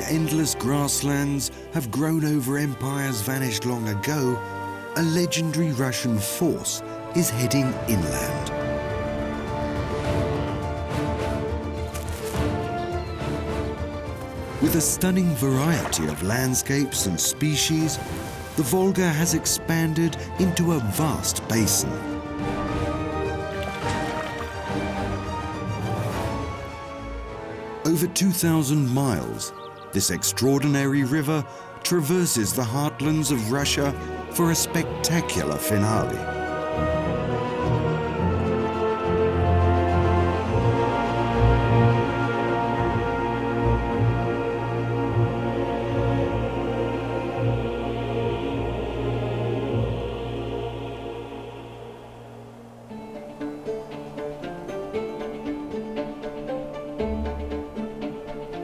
where endless grasslands have grown over empires vanished long ago, a legendary Russian force is heading inland. With a stunning variety of landscapes and species, the Volga has expanded into a vast basin. Over 2,000 miles, this extraordinary river traverses the heartlands of Russia for a spectacular finale.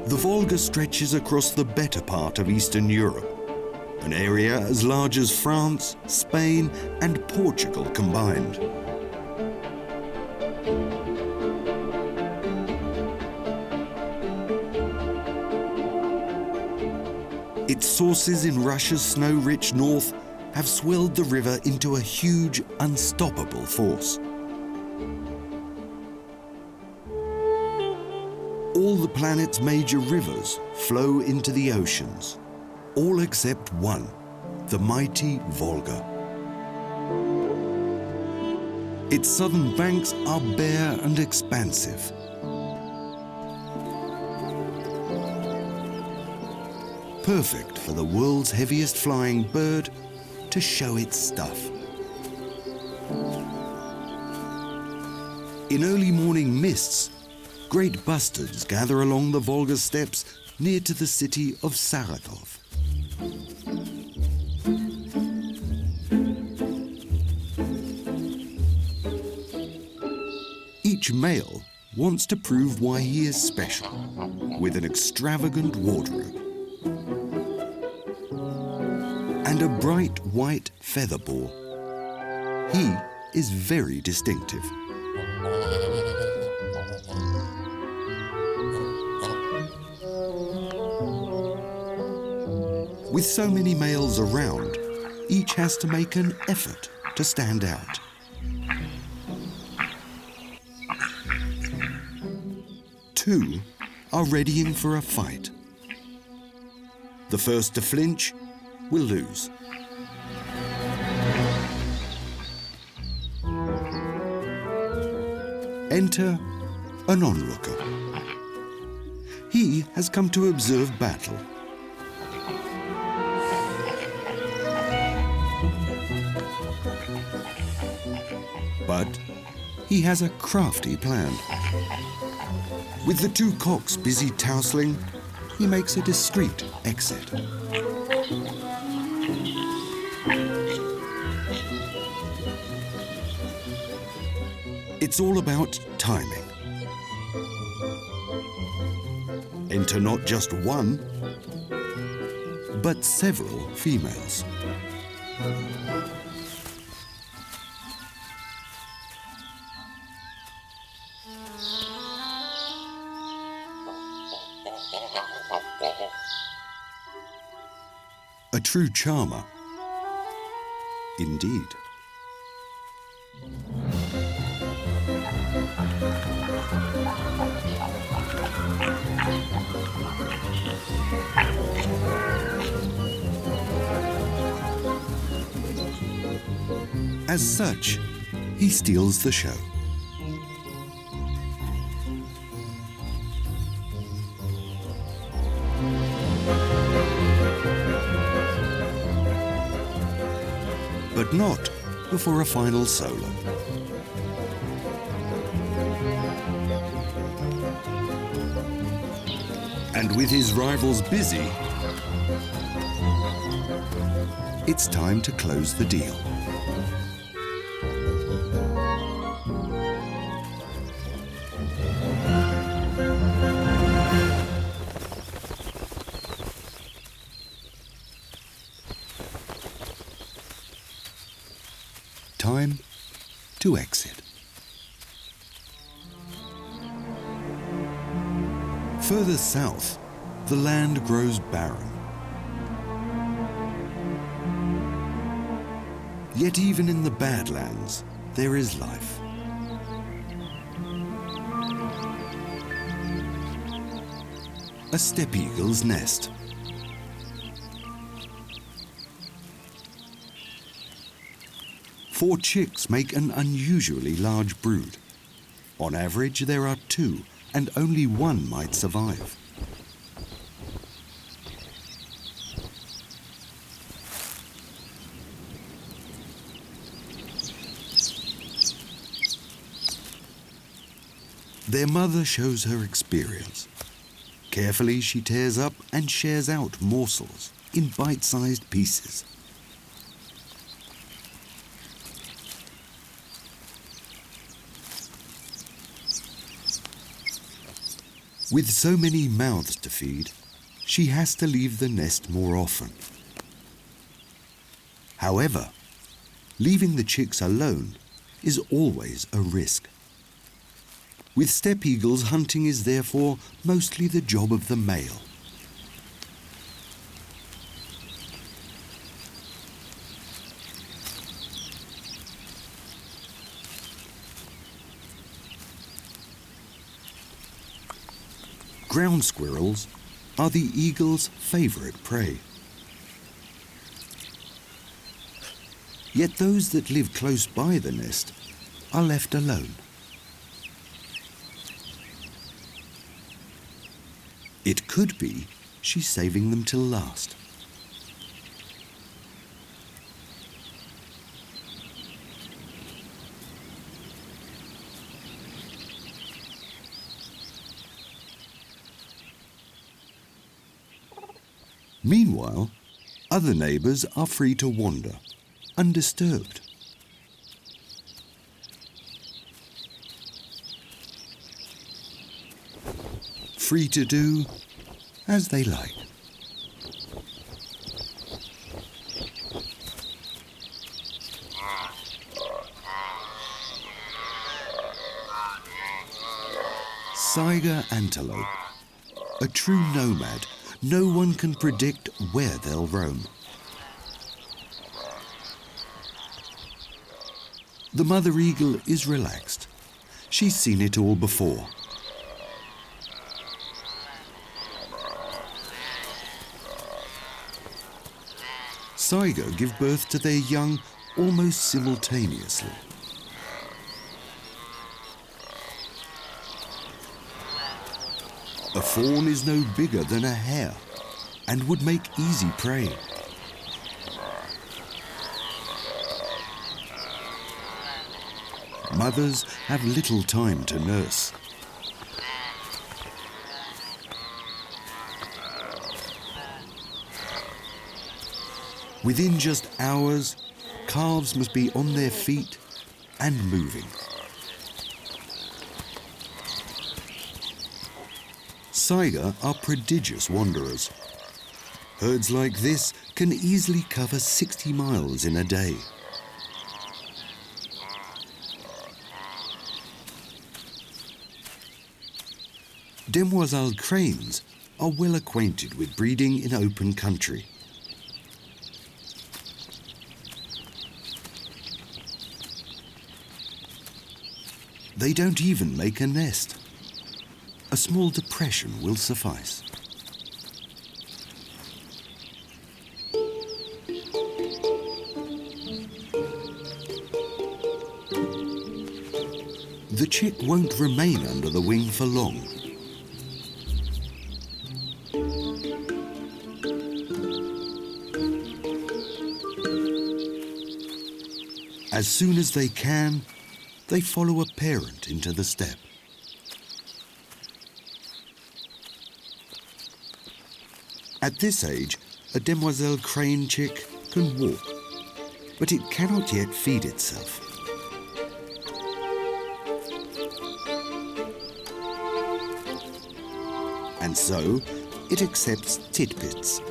The Volga stretches across the better part of Eastern Europe, an area as large as France, Spain, and Portugal combined. Its sources in Russia's snow-rich north have swelled the river into a huge, unstoppable force. All the planet's major rivers flow into the oceans, all except one, the mighty Volga. Its southern banks are bare and expansive. Perfect for the world's heaviest flying bird to show its stuff. In early morning mists, great bustards gather along the Volga steppes near to the city of Saratov. Each male wants to prove why he is special, with an extravagant wardrobe and a bright white feather ball. He is very distinctive. With so many males around, each has to make an effort to stand out. Two are readying for a fight. The first to flinch will lose. Enter an onlooker. He has come to observe battle. But he has a crafty plan. With the two cocks busy tousling, he makes a discreet exit. It's all about timing. Enter not just one, but several females. A true charmer, indeed. As such, he steals the show. But not before a final solo. And with his rivals busy, it's time to close the deal. Time to exit. Further south, the land grows barren. Yet even in the badlands, there is life. A steppe eagle's nest. Four chicks make an unusually large brood. On average, there are two, and only one might survive. Their mother shows her experience. Carefully, she tears up and shares out morsels in bite-sized pieces. With so many mouths to feed, she has to leave the nest more often. However, leaving the chicks alone is always a risk. With steppe eagles, hunting is therefore mostly the job of the male. Ground squirrels are the eagle's favorite prey. Yet those that live close by the nest are left alone. It could be she's saving them till last. Meanwhile, other neighbors are free to wander, undisturbed. Free to do as they like. Saiga antelope, a true nomad. No one can predict where they'll roam. The mother eagle is relaxed. She's seen it all before. Saiga give birth to their young almost simultaneously. A fawn is no bigger than a hare and would make easy prey. Mothers have little time to nurse. Within just hours, calves must be on their feet and moving. Saiga are prodigious wanderers. Herds like this can easily cover 60 miles in a day. Demoiselle cranes are well acquainted with breeding in open country. They don't even make a nest. A small depression will suffice. The chick won't remain under the wing for long. As soon as they can, they follow a parent into the steppe. At this age, a demoiselle crane chick can walk, but it cannot yet feed itself. And so, it accepts titbits,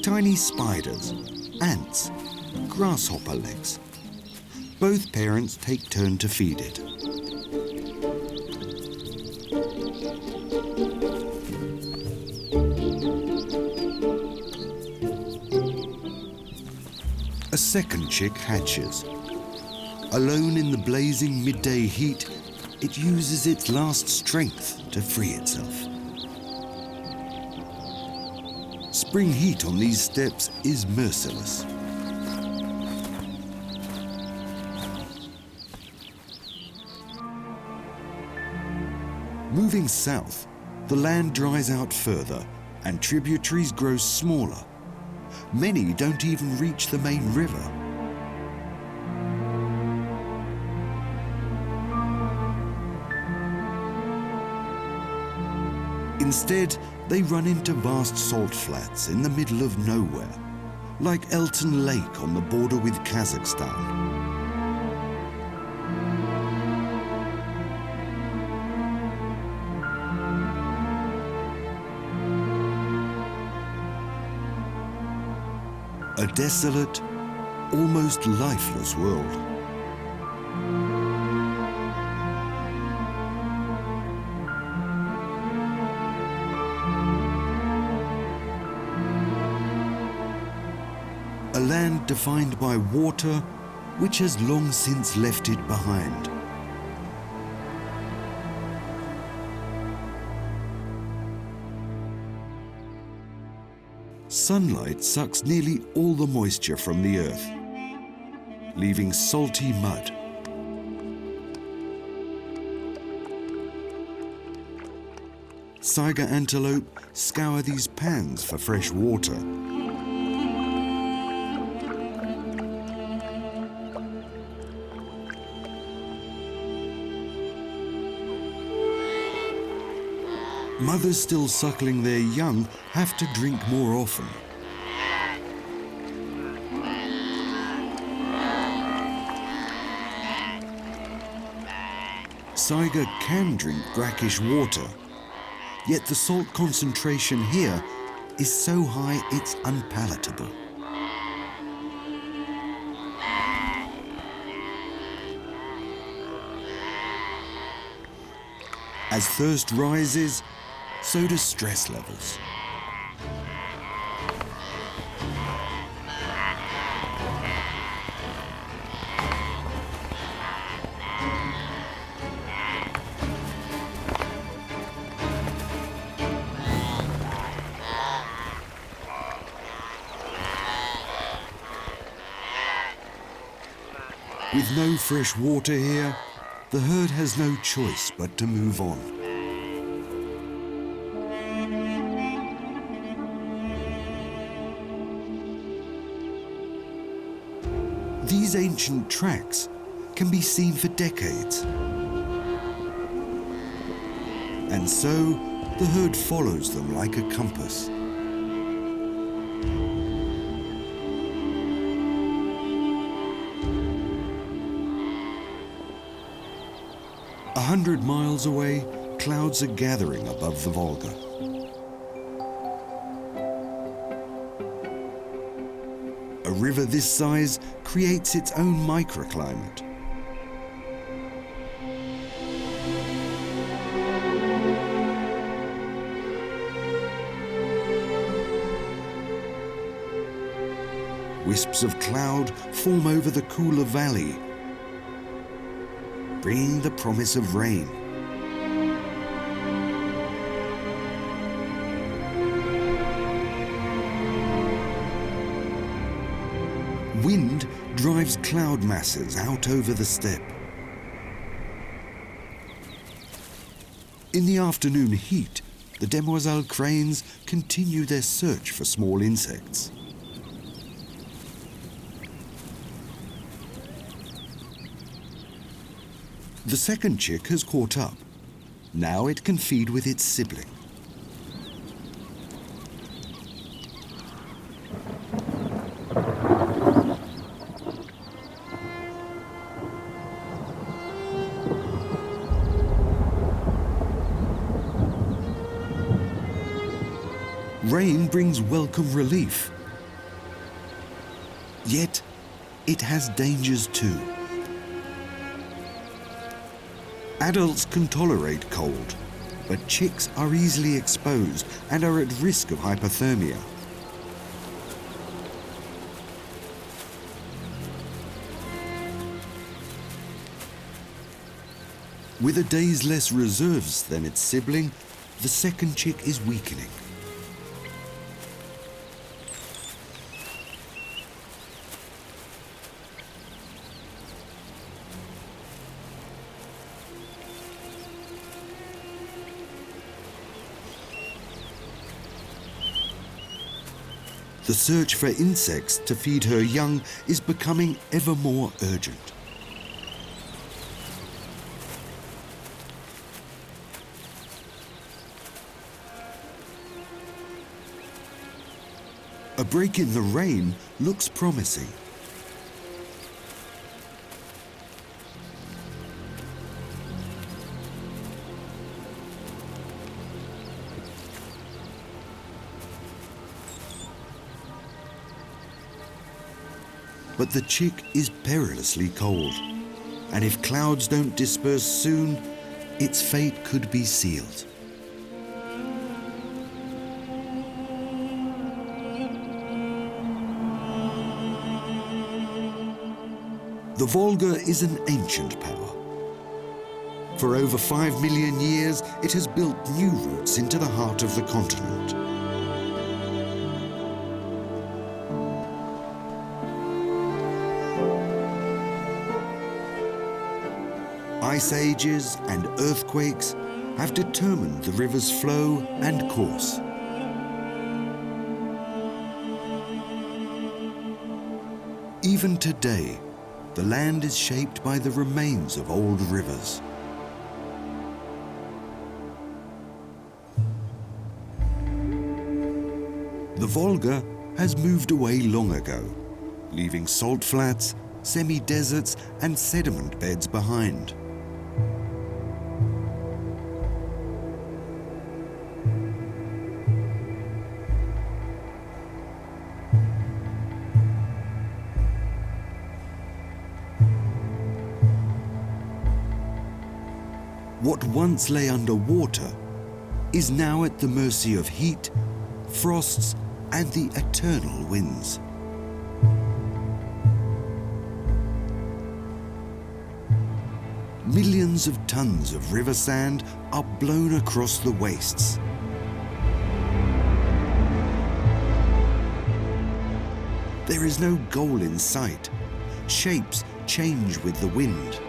tiny spiders, ants, grasshopper legs. Both parents take turn to feed it. A second chick hatches. Alone in the blazing midday heat, it uses its last strength to free itself. Spring heat on these steppes is merciless. Moving south, the land dries out further and tributaries grow smaller. Many don't even reach the main river. Instead, they run into vast salt flats in the middle of nowhere, like Elton Lake on the border with Kazakhstan. A desolate, almost lifeless world. A land defined by water, which has long since left it behind. Sunlight sucks nearly all the moisture from the earth, leaving salty mud. Saiga antelope scour these pans for fresh water. Mothers still suckling their young have to drink more often. Saiga can drink brackish water, yet the salt concentration here is so high it's unpalatable. As thirst rises, so do stress levels. With no fresh water here, the herd has no choice but to move on. These ancient tracks can be seen for decades. And so, the herd follows them like a compass. A 100 miles away, clouds are gathering above the Volga. A river this size creates its own microclimate. Wisps of cloud form over the cooler valley, bringing the promise of rain. Wind drives cloud masses out over the steppe. In the afternoon heat, the demoiselle cranes continue their search for small insects. The second chick has caught up. Now it can feed with its sibling. Rain brings welcome relief. Yet, it has dangers too. Adults can tolerate cold, but chicks are easily exposed and are at risk of hypothermia. With a day's less reserves than its sibling, the second chick is weakening. The search for insects to feed her young is becoming ever more urgent. A break in the rain looks promising. But the chick is perilously cold, and if clouds don't disperse soon, its fate could be sealed. The Volga is an ancient power. For over 5 million years, it has built new routes into the heart of the continent. Ice ages and earthquakes have determined the river's flow and course. Even today, the land is shaped by the remains of old rivers. The Volga has moved away long ago, leaving salt flats, semi-deserts and sediment beds behind. What once lay underwater is now at the mercy of heat, frosts, and the eternal winds. Millions of tons of river sand are blown across the wastes. There is no goal in sight. Shapes change with the wind.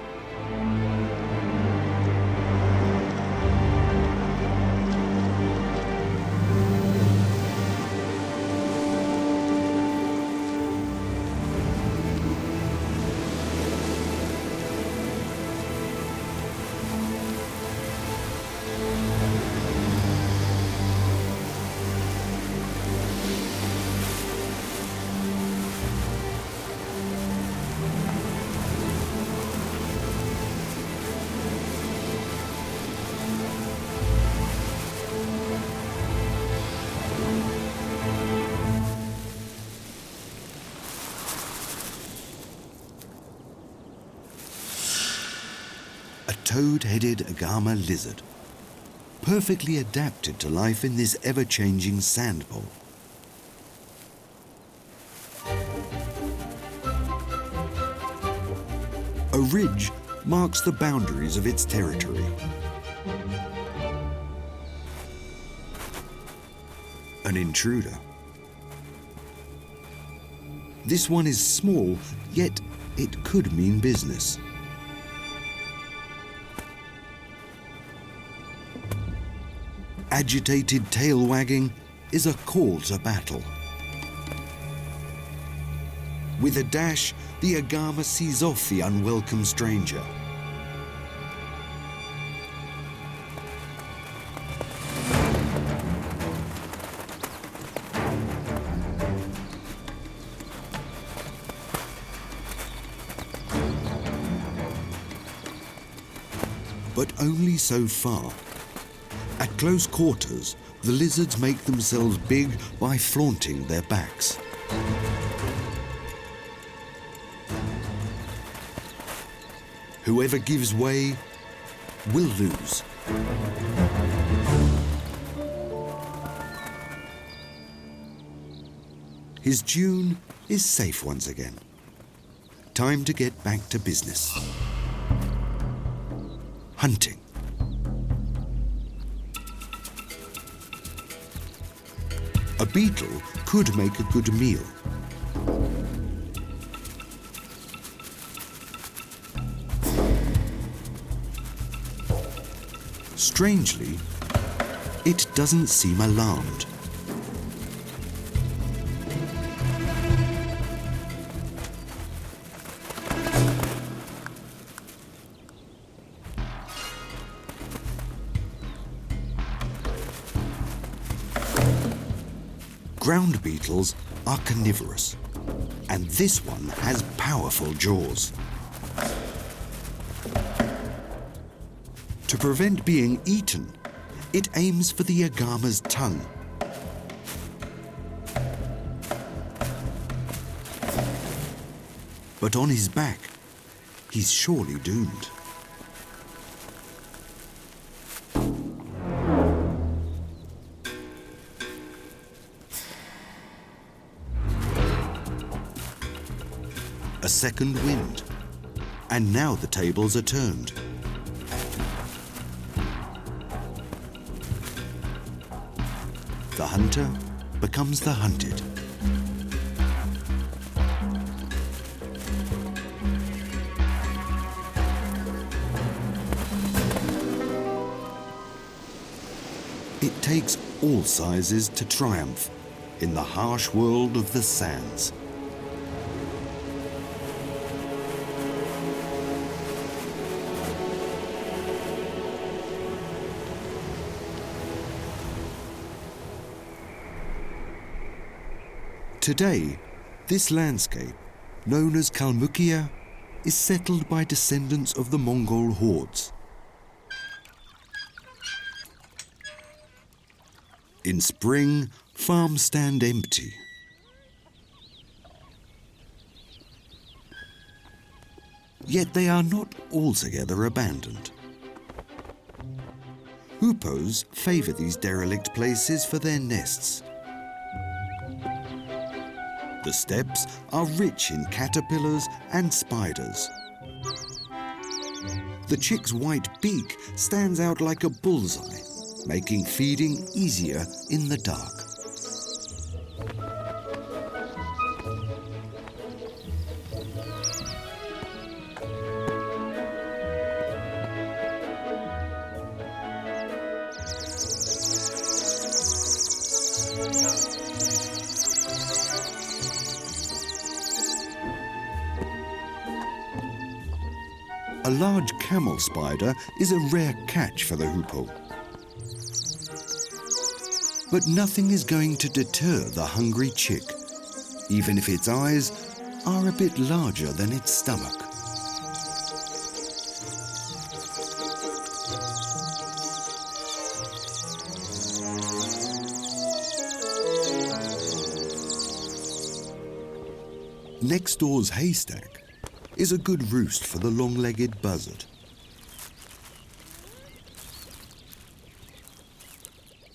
Toad-headed agama lizard, perfectly adapted to life in this ever-changing sand bowl. A ridge marks the boundaries of its territory. An intruder. This one is small, yet it could mean business. Agitated tail wagging is a call to battle. With a dash, the agama sees off the unwelcome stranger. But only so far. At close quarters, the lizards make themselves big by flaunting their backs. Whoever gives way will lose. His dune is safe once again. Time to get back to business. hunting. A beetle could make a good meal. Strangely, it doesn't seem alarmed. Ground beetles are carnivorous, and this one has powerful jaws. To prevent being eaten, it aims for the agama's tongue. But on his back, he's surely doomed. A second wind, and now the tables are turned. The hunter becomes the hunted. It takes all sizes to triumph in the harsh world of the sands. Today, this landscape, known as Kalmykia, is settled by descendants of the Mongol hordes. In spring, farms stand empty. Yet they are not altogether abandoned. Hoopoes favour these derelict places for their nests. The steppes are rich in caterpillars and spiders. The chick's white beak stands out like a bullseye, making feeding easier in the dark. A large camel spider is a rare catch for the hoopoe. But nothing is going to deter the hungry chick, even if its eyes are a bit larger than its stomach. Next door's haystack is a good roost for the long-legged buzzard.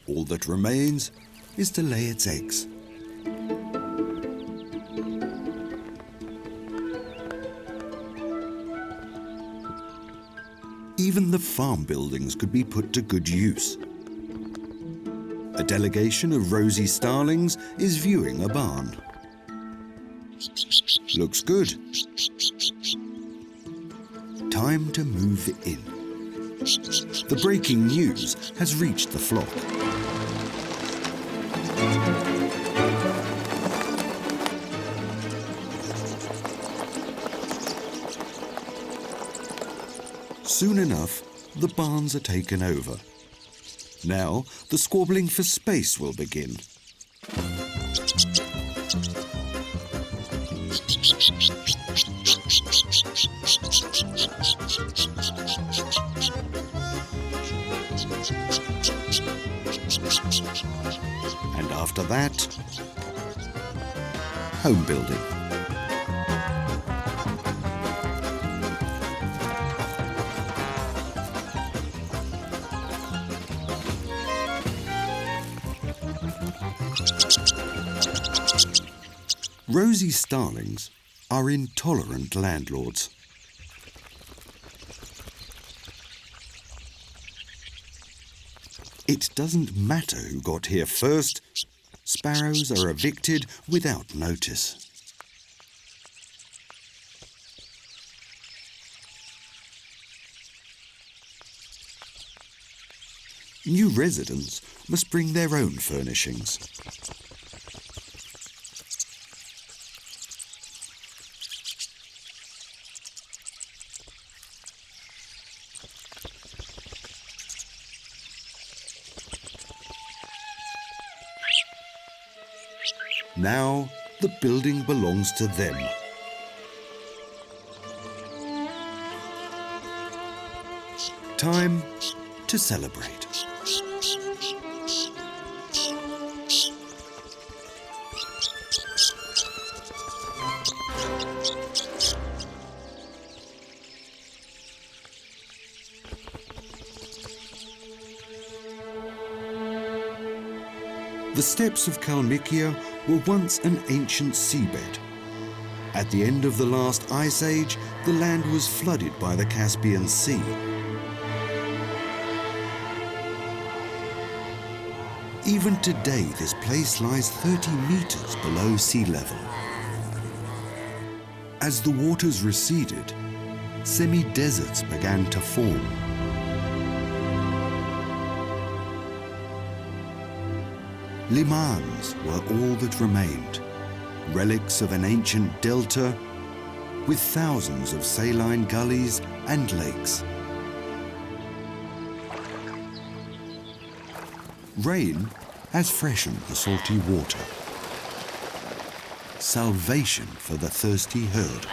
All that remains is to lay its eggs. Even the farm buildings could be put to good use. A delegation of rosy starlings is viewing a barn. Looks good. Time to move in. The breaking news has reached the flock. Soon enough, the barns are taken over. Now, the squabbling for space will begin. And after that, home building. Rosy starlings are intolerant landlords. It doesn't matter who got here first. Sparrows are evicted without notice. New residents must bring their own furnishings. Now the building belongs to them. Time to celebrate. The steppes of Kalmykia were once an ancient seabed. At the end of the last ice age, the land was flooded by the Caspian Sea. Even today, this place lies 30 meters below sea level. As the waters receded, semi-deserts began to form. Limans were all that remained, relics of an ancient delta with thousands of saline gullies and lakes. Rain has freshened the salty water. Salvation for the thirsty herd.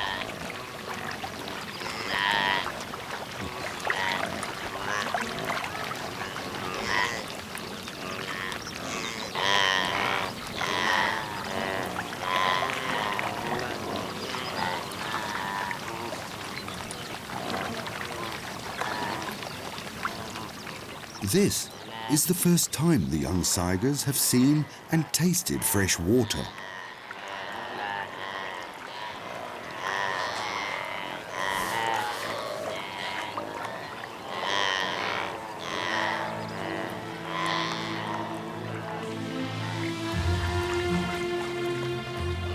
This is the first time the young Saigars have seen and tasted fresh water.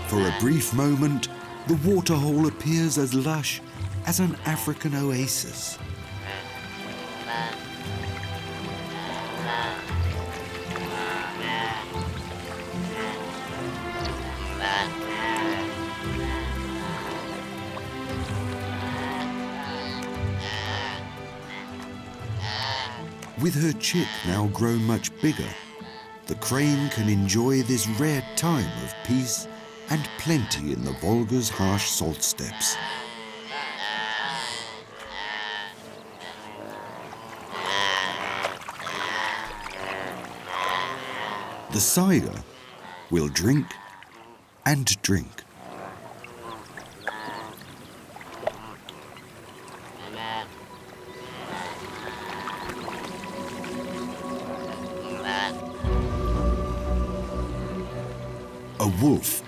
For a brief moment, the waterhole appears as lush as an African oasis. With her chick now grown much bigger, the crane can enjoy this rare time of peace and plenty in the Volga's harsh salt steppes. The Saiga will drink and drink. A wolf.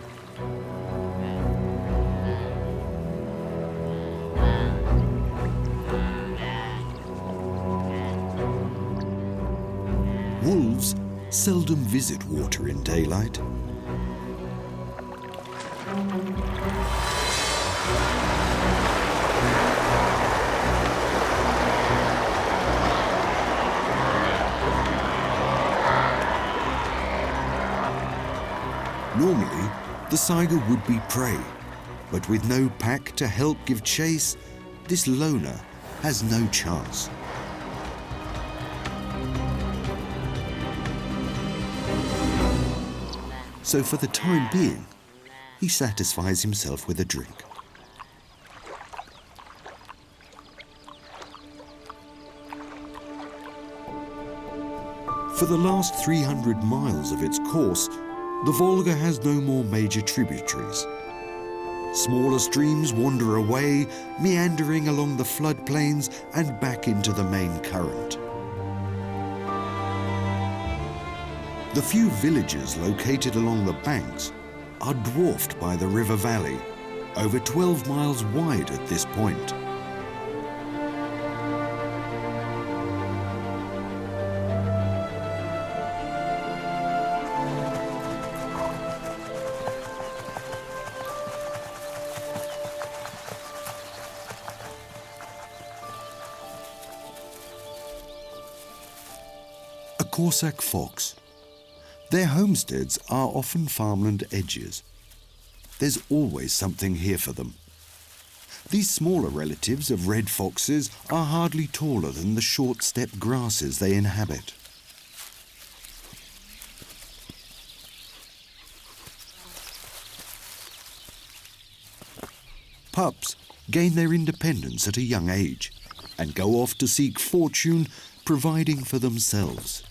Wolves seldom visit water in daylight. Normally, the Saiga would be prey, but with no pack to help give chase, this loner has no chance. So for the time being, he satisfies himself with a drink. For the last 300 miles of its course, the Volga has no more major tributaries. Smaller streams wander away, meandering along the floodplains and back into the main current. The few villages located along the banks are dwarfed by the river valley, over 12 miles wide at this point. Cossack fox. Their homesteads are often farmland edges. There's always something here for them. These smaller relatives of red foxes are hardly taller than the short steppe grasses they inhabit. Pups gain their independence at a young age and go off to seek fortune, providing for themselves.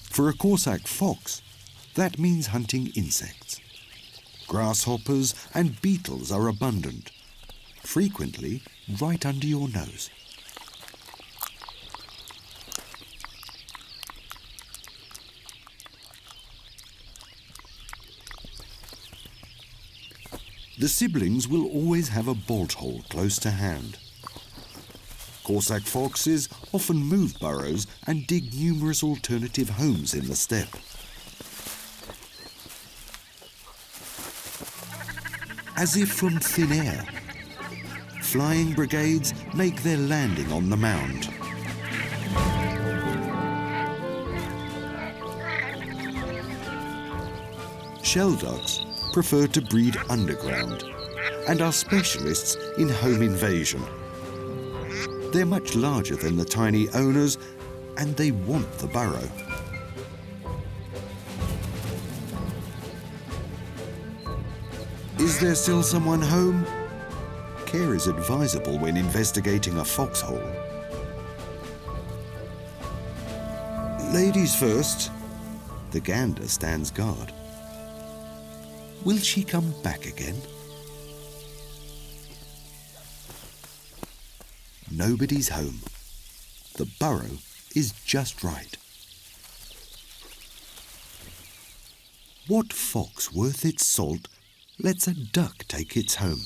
For a Cossack fox, that means hunting insects. Grasshoppers and beetles are abundant, frequently right under your nose. The siblings will always have a bolt hole close to hand. Cossack foxes often move burrows and dig numerous alternative homes in the steppe. As if from thin air, flying brigades make their landing on the mound. Shelducks prefer to breed underground and are specialists in home invasion. They're much larger than the tiny owners and they want the burrow. Is there still someone home? Care is advisable when investigating a foxhole. Ladies first. The gander stands guard. Will she come back again? Nobody's home. The burrow is just right. What fox worth its salt lets a duck take its home?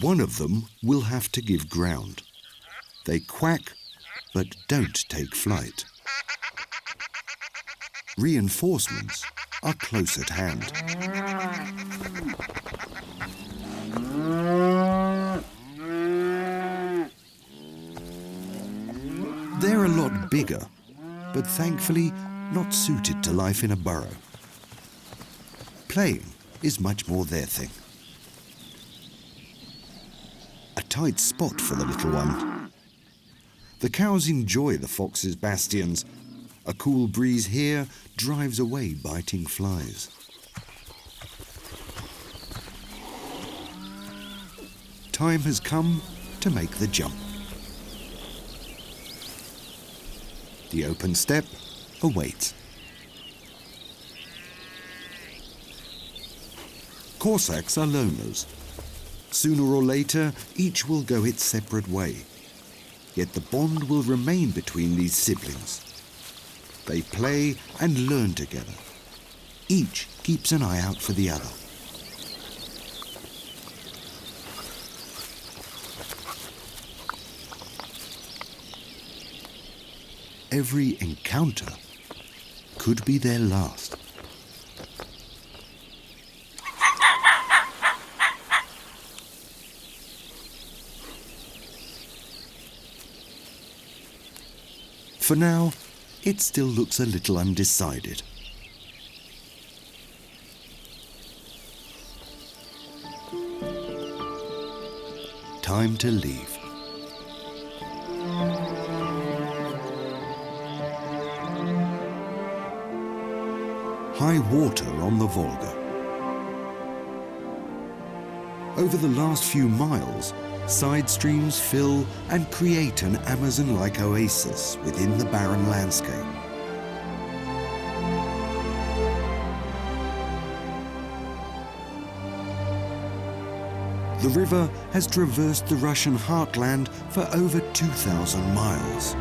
One of them will have to give ground. They quack, but don't take flight. Reinforcements are close at hand. They're a lot bigger, but thankfully not suited to life in a burrow. Playing is much more their thing. A tight spot for the little one. The cows enjoy the fox's bastions. A cool breeze here drives away biting flies. Time has come to make the jump. The open steppe awaits. Cossacks are loners. Sooner or later, each will go its separate way. Yet the bond will remain between these siblings. They play and learn together. Each keeps an eye out for the other. Every encounter could be their last. For now, it still looks a little undecided. Time to leave. High water on the Volga. Over the last few miles, side streams fill and create an Amazon-like oasis within the barren landscape. The river has traversed the Russian heartland for over 2,000 miles.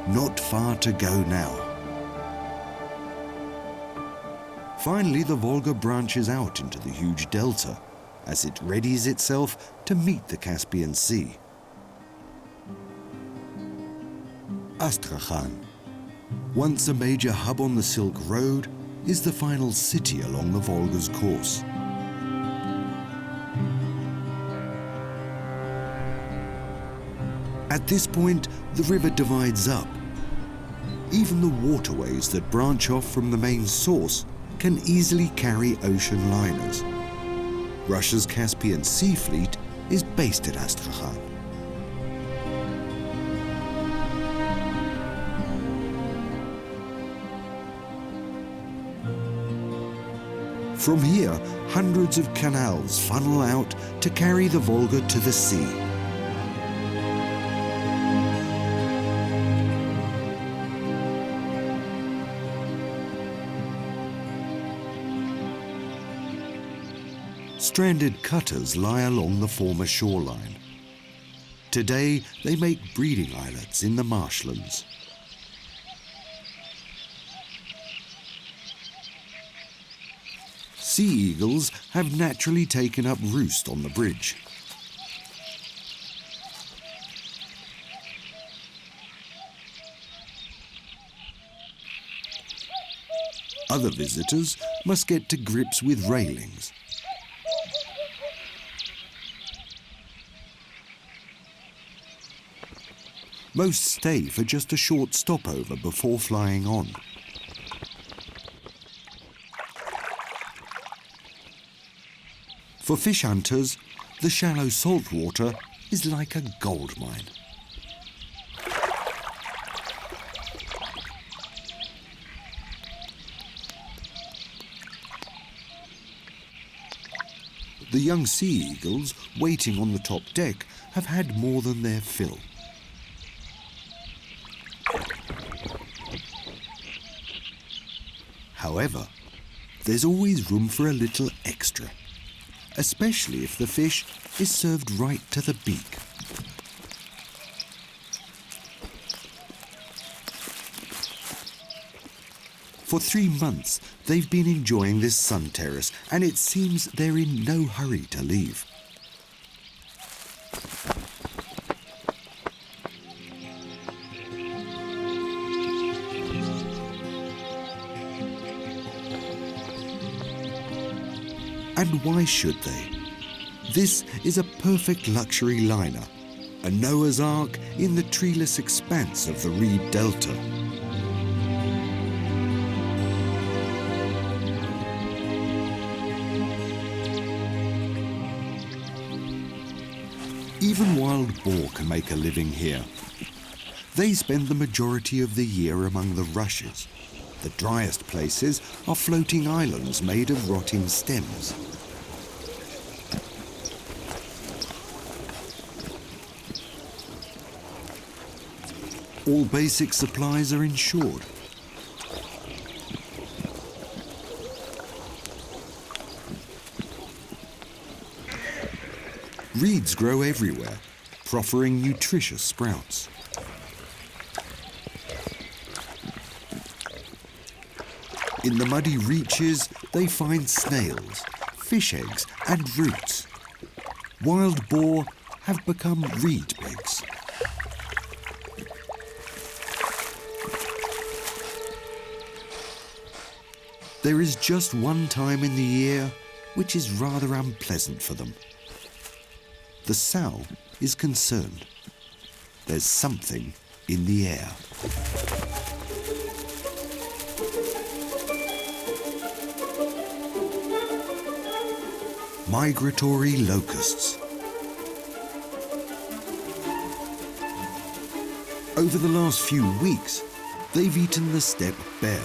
Not far to go now. Finally, the Volga branches out into the huge delta as it readies itself to meet the Caspian Sea. Astrakhan, once a major hub on the Silk Road, is the final city along the Volga's course. At this point, the river divides up. Even the waterways that branch off from the main source can easily carry ocean liners. Russia's Caspian Sea fleet is based at Astrakhan. From here, hundreds of canals funnel out to carry the Volga to the sea. Stranded cutters lie along the former shoreline. Today, they make breeding islets in the marshlands. Sea eagles have naturally taken up roost on the bridge. Other visitors must get to grips with railings. Most stay for just a short stopover before flying on. For fish hunters, the shallow saltwater is like a gold mine. The young sea eagles waiting on the top deck have had more than their fill. However, there's always room for a little extra, especially if the fish is served right to the beak. For 3 months, they've been enjoying this sun terrace, and it seems they're in no hurry to leave. And why should they? This is a perfect luxury liner, a Noah's Ark in the treeless expanse of the Reed Delta. Even wild boar can make a living here. They spend the majority of the year among the rushes. The driest places are floating islands made of rotting stems. All basic supplies are insured. Reeds grow everywhere, proffering nutritious sprouts. In the muddy reaches, they find snails, fish eggs and roots. Wild boar have become reed pigs. There is just one time in the year which is rather unpleasant for them. The sow is concerned. There's something in the air. Migratory locusts. Over the last few weeks, they've eaten the steppe bare.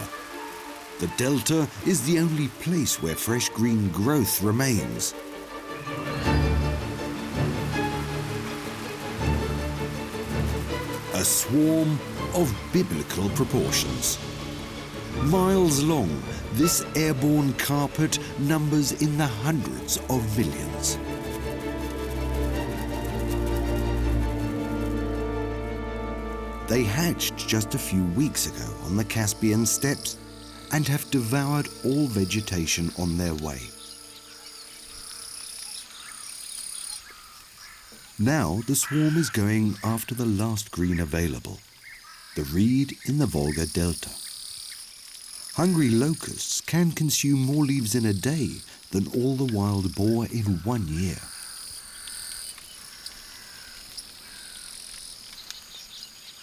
The delta is the only place where fresh green growth remains. A swarm of biblical proportions. Miles long, this airborne carpet numbers in the hundreds of millions. They hatched just a few weeks ago on the Caspian steppes and have devoured all vegetation on their way. Now the swarm is going after the last green available, the reed in the Volga Delta. Hungry locusts can consume more leaves in a day than all the wild boar in 1 year.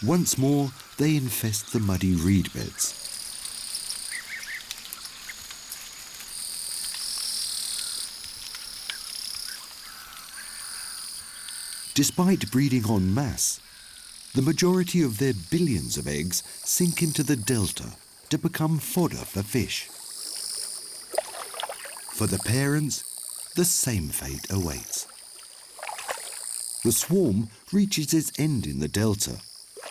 Once more, they infest the muddy reed beds. Despite breeding en masse, the majority of their billions of eggs sink into the delta to become fodder for fish. For the parents, the same fate awaits. The swarm reaches its end in the delta,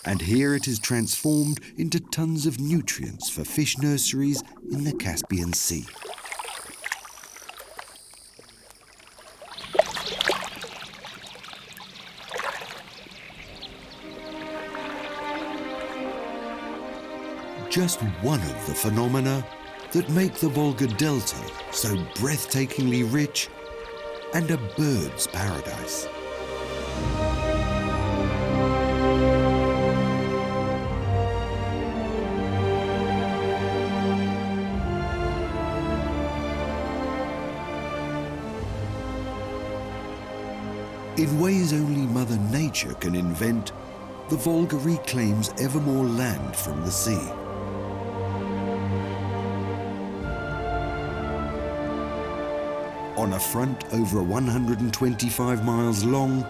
and here it is transformed into tons of nutrients for fish nurseries in the Caspian Sea. Just one of the phenomena that make the Volga Delta so breathtakingly rich and a bird's paradise. In ways only Mother Nature can invent, the Volga reclaims ever more land from the sea. On a front over 125 miles long,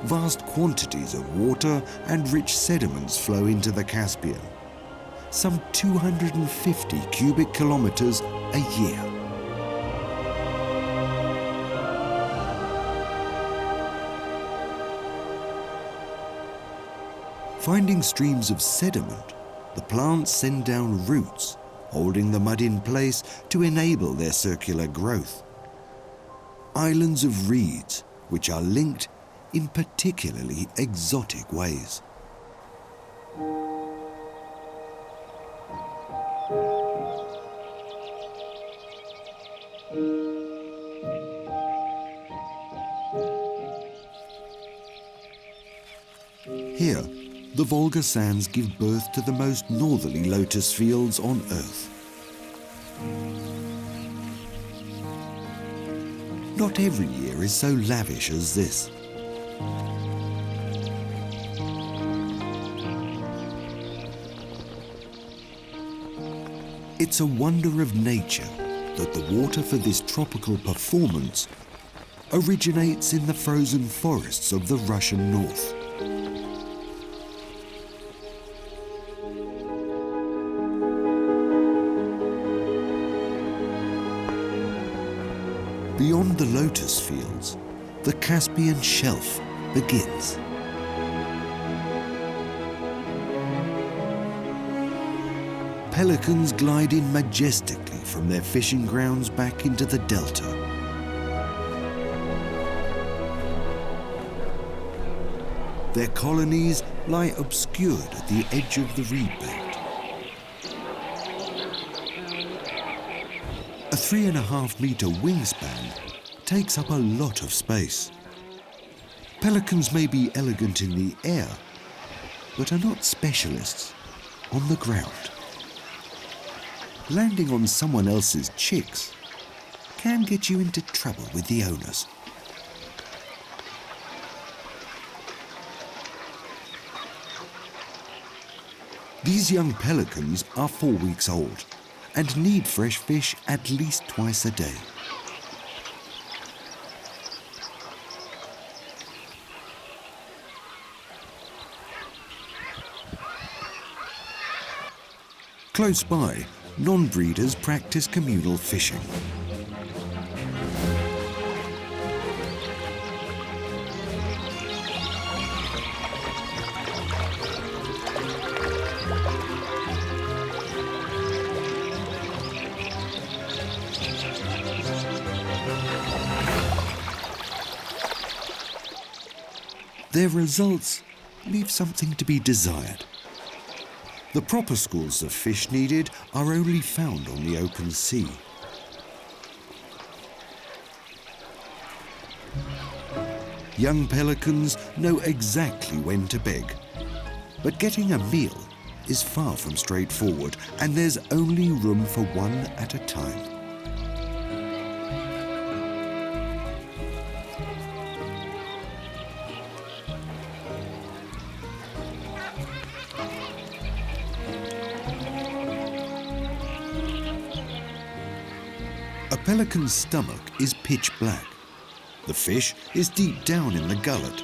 vast quantities of water and rich sediments flow into the Caspian, some 250 cubic kilometers a year. Finding streams of sediment, the plants send down roots, holding the mud in place to enable their circular growth. Islands of reeds, which are linked in particularly exotic ways. Here, the Volga sands give birth to the most northerly lotus fields on Earth. Not every year is so lavish as this. It's a wonder of nature that the water for this tropical performance originates in the frozen forests of the Russian north. Beyond the lotus fields, the Caspian Shelf begins. Pelicans glide in majestically from their fishing grounds back into the delta. Their colonies lie obscured at the edge of the reed belt. A 3.5-meter wingspan takes up a lot of space. Pelicans may be elegant in the air, but are not specialists on the ground. Landing on someone else's chicks can get you into trouble with the owners. These young pelicans are 4 weeks old and need fresh fish at least twice a day. Close by, non-breeders practice communal fishing. Their results leave something to be desired. The proper schools of fish needed are only found on the open sea. Young pelicans know exactly when to beg, but getting a meal is far from straightforward, and there's only room for one at a time. A pelican's stomach is pitch black. The fish is deep down in the gullet.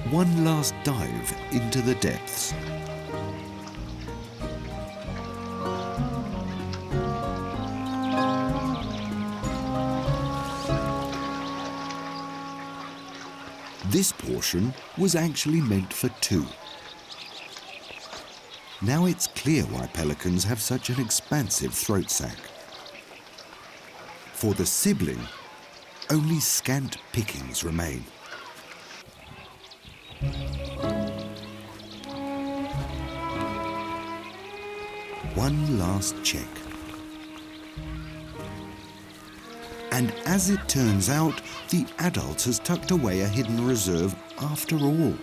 One last dive into the depths. This portion was actually meant for two. Now it's clear why pelicans have such an expansive throat sac. For the sibling, only scant pickings remain. One last check. And as it turns out, the adult has tucked away a hidden reserve after all.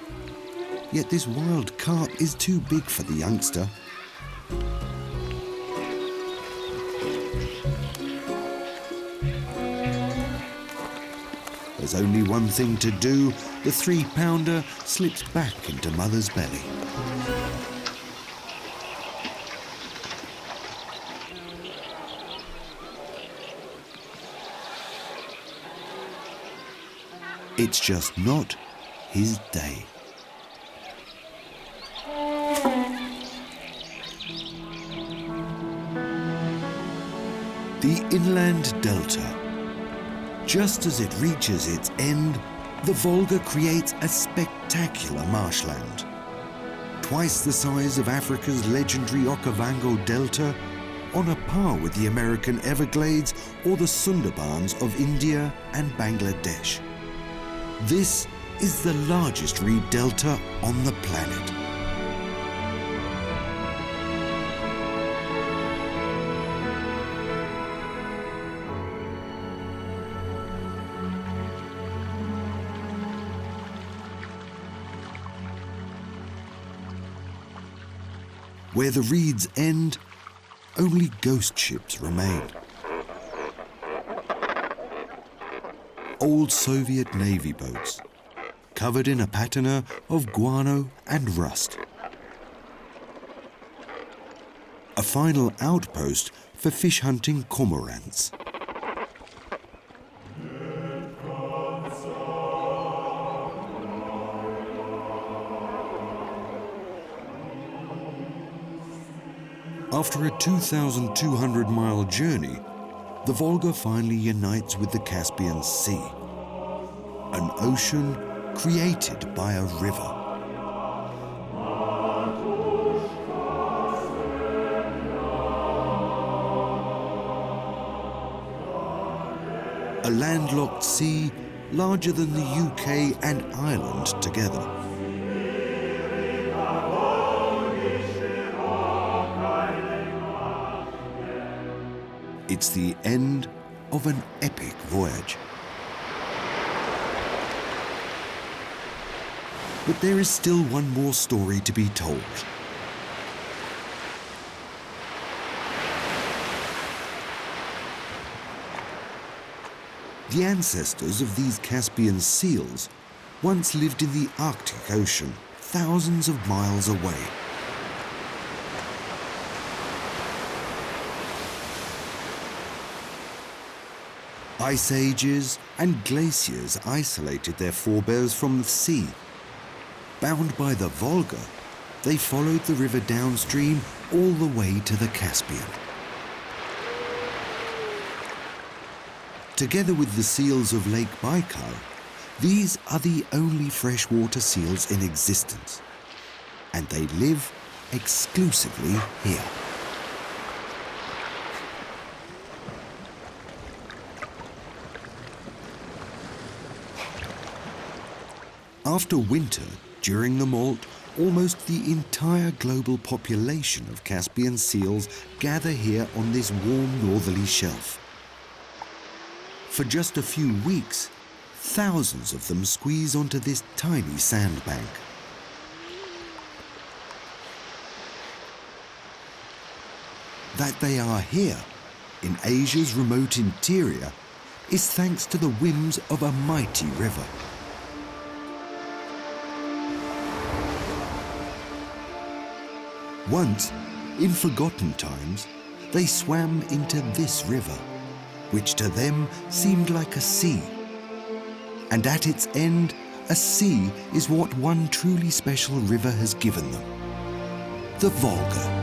Yet this wild carp is too big for the youngster. There's only one thing to do. The 3-pounder slips back into mother's belly. It's just not his day. The inland delta. Just as it reaches its end, the Volga creates a spectacular marshland. Twice the size of Africa's legendary Okavango Delta, on a par with the American Everglades or the Sundarbans of India and Bangladesh. This is the largest reed delta on the planet. Where the reeds end, only ghost ships remain. Old Soviet Navy boats, covered in a patina of guano and rust. A final outpost for fish-hunting cormorants. After a 2,200-mile journey, the Volga finally unites with the Caspian Sea, an ocean created by a river. A landlocked sea larger than the UK and Ireland together. It's the end of an epic voyage. But there is still one more story to be told. The ancestors of these Caspian seals once lived in the Arctic Ocean, thousands of miles away. Ice ages and glaciers isolated their forebears from the sea. Bound by the Volga, they followed the river downstream all the way to the Caspian. Together with the seals of Lake Baikal, these are the only freshwater seals in existence, and they live exclusively here. After winter, during the molt, almost the entire global population of Caspian seals gather here on this warm northerly shelf. For just a few weeks, thousands of them squeeze onto this tiny sandbank. That they are here, in Asia's remote interior, is thanks to the whims of a mighty river. Once, in forgotten times, they swam into this river, which to them seemed like a sea. And at its end, a sea is what one truly special river has given them: the Volga.